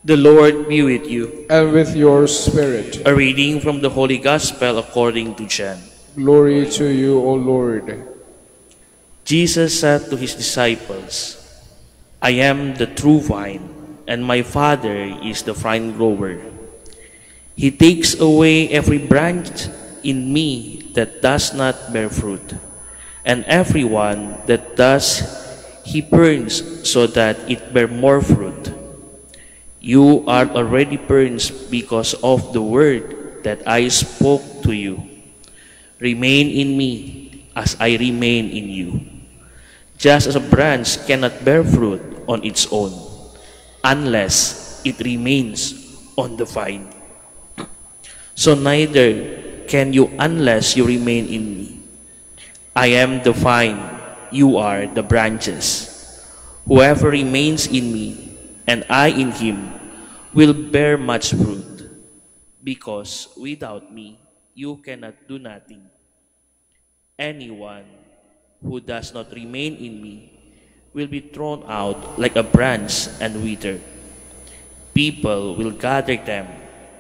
The Lord be with you. And with your spirit. A reading from the Holy Gospel according to John. Glory to you, O Lord. Jesus said to his disciples, I am the true vine, and my Father is the vine grower. He takes away every branch in me that does not bear fruit, and every one that does, he burns so that it bear more fruit. You are already burned because of the word that I spoke to you. Remain in me as I remain in you. Just as a branch cannot bear fruit on its own, unless it remains on the vine. So neither can you unless you remain in me. I am the vine, you are the branches. Whoever remains in me, and I in him, will bear much fruit, because without me you cannot do nothing. Anyone who does not remain in me will be thrown out like a branch and wither. People will gather them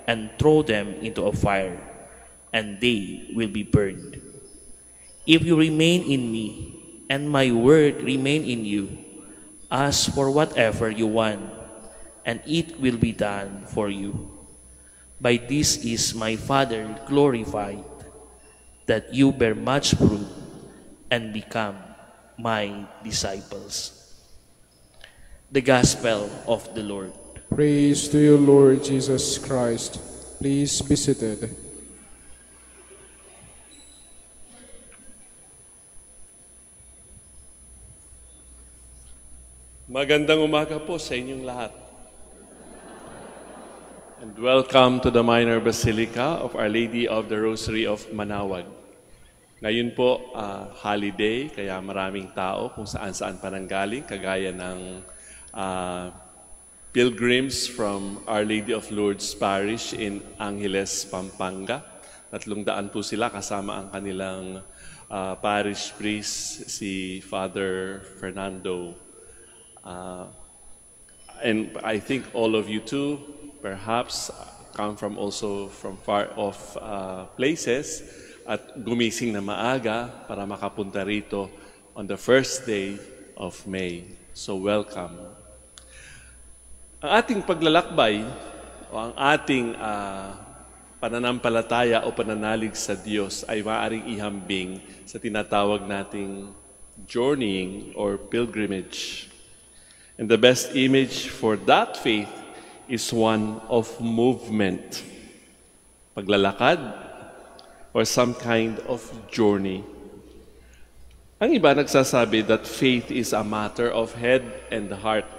and throw them into a fire, and they will be burned. If you remain in me, and my word remain in you, ask for whatever you want, and it will be done for you. By this is my Father glorified, that you bear much fruit and become my disciples. The Gospel of the Lord. Praise to you, Lord Jesus Christ. Please be seated. Magandang umaga po sa inyong lahat. And welcome to the Minor Basilica of Our Lady of the Rosary of Manaoag. Ngayon po, holiday, kaya maraming tao kung saan-saan pa nanggaling, kagaya ng pilgrims from Our Lady of Lourdes Parish in Angeles, Pampanga. 300 po sila kasama ang kanilang parish priest, si Father Fernando. And I think all of you too, perhaps come from also from far off places at gumising na maaga para makapunta rito on the first day of May. So welcome. Ang ating paglalakbay o ang ating pananampalataya o pananalig sa Diyos ay maaaring ihambing sa tinatawag nating journeying or pilgrimage. And the best image for that faith is one of movement, paglalakad, or some kind of journey. Ang iba nagsasabi that faith is a matter of head and heart.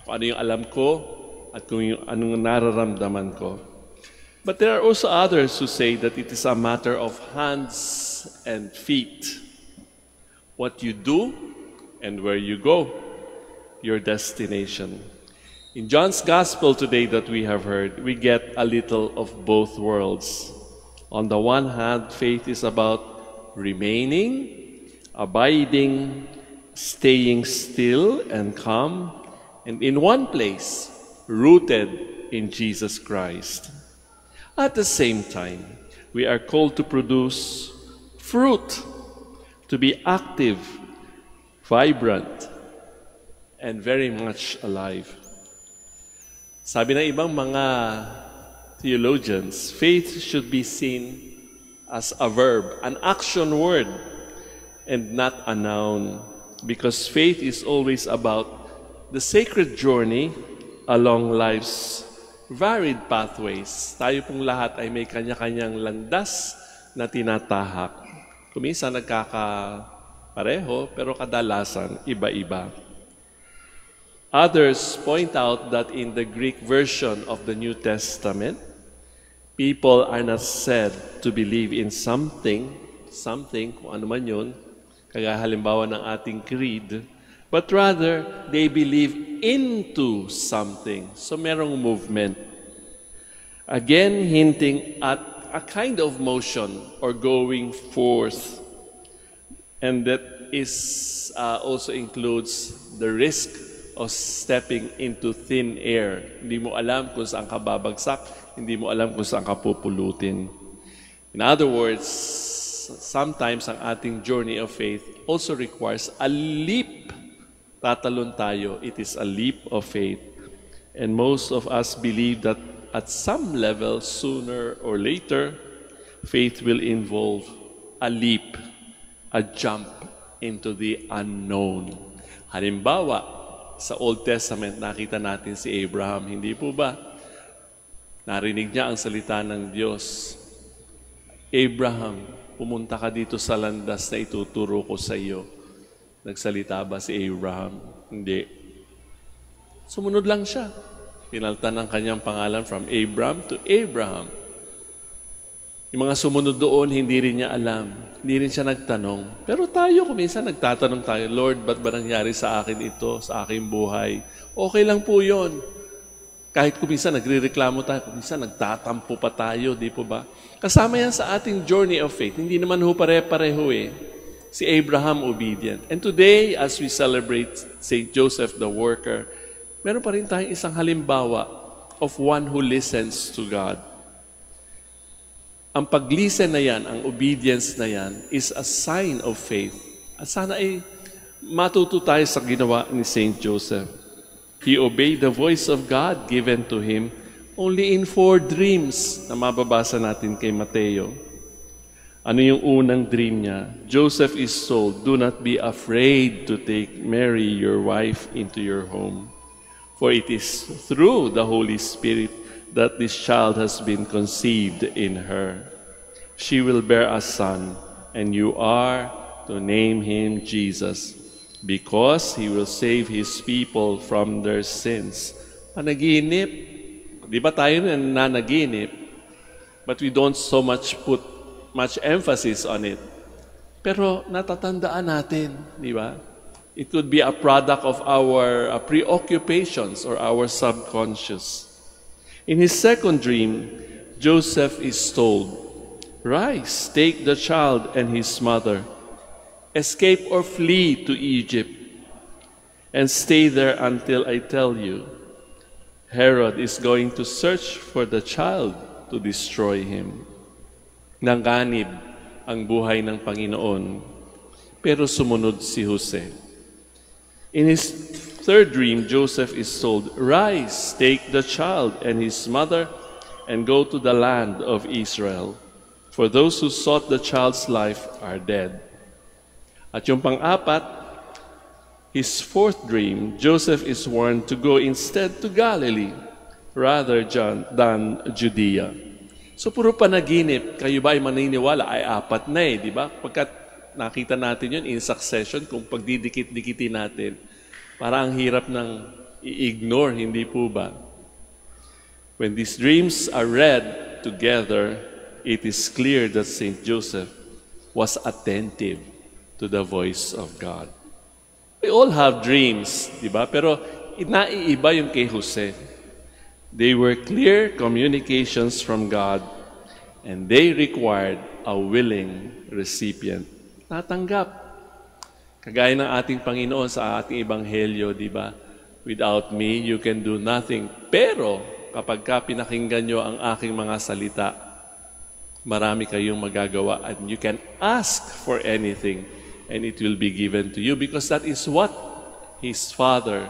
Kung ano yung alam ko at kung yung anong nararamdaman ko. But there are also others who say that it is a matter of hands and feet. What you do and where you go, your destination. In John's Gospel today that we have heard, we get a little of both worlds. On the one hand, faith is about remaining, abiding, staying still and calm, and in one place, rooted in Jesus Christ. At the same time, we are called to produce fruit, to be active, vibrant, and very much alive. Sabi ng ibang mga theologians, faith should be seen as a verb, an action word, and not a noun, because faith is always about the sacred journey along life's varied pathways. Tayo pong lahat ay may kanya-kanyang landas na tinatahak. Kuminsan nagkakapareho, pero kadalasan iba-iba. Others point out that in the Greek version of the New Testament, people are not said to believe in something, kung ano man yun, kaya halimbawa ng ating creed, but rather, they believe into something. So merong movement. Again, hinting at a kind of motion or going forth. And that is also includes the risk of stepping into thin air. Hindi mo alam kung saan ka babagsak, hindi mo alam kung saan ka pupulutin. In other words, sometimes ang ating journey of faith also requires a leap. Tatalon tayo, it is a leap of faith. And most of us believe that at some level, sooner or later, faith will involve a leap, a jump into the unknown. Halimbawa, sa Old Testament, nakita natin si Abraham. Hindi po ba? Narinig niya ang salita ng Diyos. Abraham, pumunta ka dito sa landas na ituturo ko sa iyo. Nagsalita ba si Abraham? Hindi. Sumunod lang siya. Pinalitan ng kanyang pangalan from Abram to Abraham. Yung mga sumunod doon, hindi rin niya alam. Hindi rin siya nagtanong. Pero tayo, kuminsan nagtatanong tayo, Lord, ba't ba nangyari sa akin ito, sa aking buhay? Okay lang po yon. Kahit kuminsan nagre-reklamo tayo, kuminsan nagtatampo pa tayo, di po ba? Kasama yan sa ating journey of faith. Hindi naman ho pare-pareho eh. Si Abraham obedient. And today, as we celebrate St. Joseph the Worker, meron pa rin tayong isang halimbawa of one who listens to God. Ang pag-listen na yan, ang obedience na yan, is a sign of faith. At sana ay matuto tayo sa ginawa ni St. Joseph. He obeyed the voice of God given to him only in 4 dreams na mababasa natin kay Mateo. Ano yung unang dream niya? Joseph is told, do not be afraid to take Mary, your wife, into your home. For it is through the Holy Spirit that this child has been conceived in her. She will bear a son, and you are to name him Jesus, because he will save his people from their sins. Panaginip. Di ba tayo nanaginip? But we don't so much put much emphasis on it. Pero natatandaan natin, di ba? It could be a product of our preoccupations or our subconscious. In his second dream, Joseph is told, rise, take the child and his mother, escape or flee to Egypt, and stay there until I tell you. Herod is going to search for the child to destroy him. Nanganib ang buhay ng Panginoon, pero sumunod si Jose. In his third dream, Joseph is told, rise, take the child and his mother, and go to the land of Israel, for those who sought the child's life are dead. At yung pang-apat, his fourth dream, Joseph is warned to go instead to Galilee, rather than Judea. So puro panaginip, kayo ba ay maniniwala? Ay 4 na eh, di ba? Pagkat nakita natin yun in succession, kung pagdidikit-dikitin natin, parang ang hirap ng i-ignore, hindi po ba? When these dreams are read together, it is clear that St. Joseph was attentive to the voice of God. We all have dreams, di ba? Pero naiiba yung kay Jose. They were clear communications from God, and they required a willing recipient. Natanggap. Kagaya ng ating Panginoon sa ating Ebanghelyo, di ba? Without me, you can do nothing. Pero kapag ka pinakinggan nyo ang aking mga salita, marami kayong magagawa, and you can ask for anything, and it will be given to you, because that is what His Father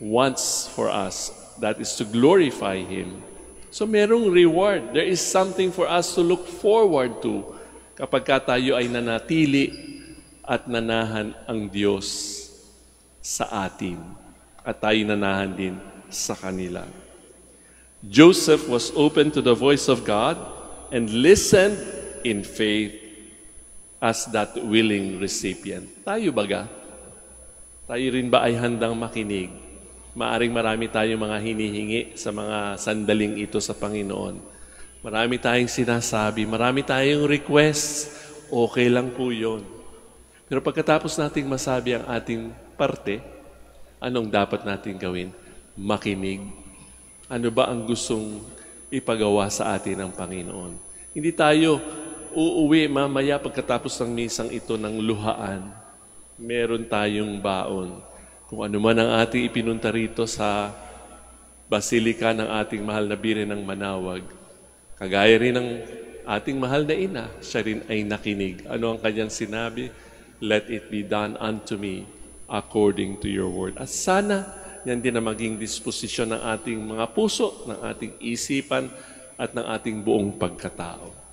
wants for us. That is to glorify Him. So merong reward. There is something for us to look forward to kapag tayo ay nanatili at nanahan ang Diyos sa atin. At tayo nanahan din sa kanila. Joseph was open to the voice of God and listened in faith as that willing recipient. Tayo baga? Tayo rin ba ay handang makinig? Maaring marami tayong mga hinihingi sa mga sandaling ito sa Panginoon. Marami tayong sinasabi, marami tayong requests, okay lang po yun. Pero pagkatapos nating masabi ang ating parte, anong dapat nating gawin? Makinig. Ano ba ang gustong ipagawa sa atin ng Panginoon? Hindi tayo uuwi mamaya pagkatapos ng misang ito ng luhaan. Meron tayong baon. Kung ano man ang ating ipinunta rito sa Basilika ng ating mahal na Birhen ng Manawag, kagaya rin ng ating mahal na ina, siya rin ay nakinig. Ano ang kanyang sinabi? Let it be done unto me according to your word. At sana yan din na maging disposisyon ng ating mga puso, ng ating isipan, at ng ating buong pagkatao.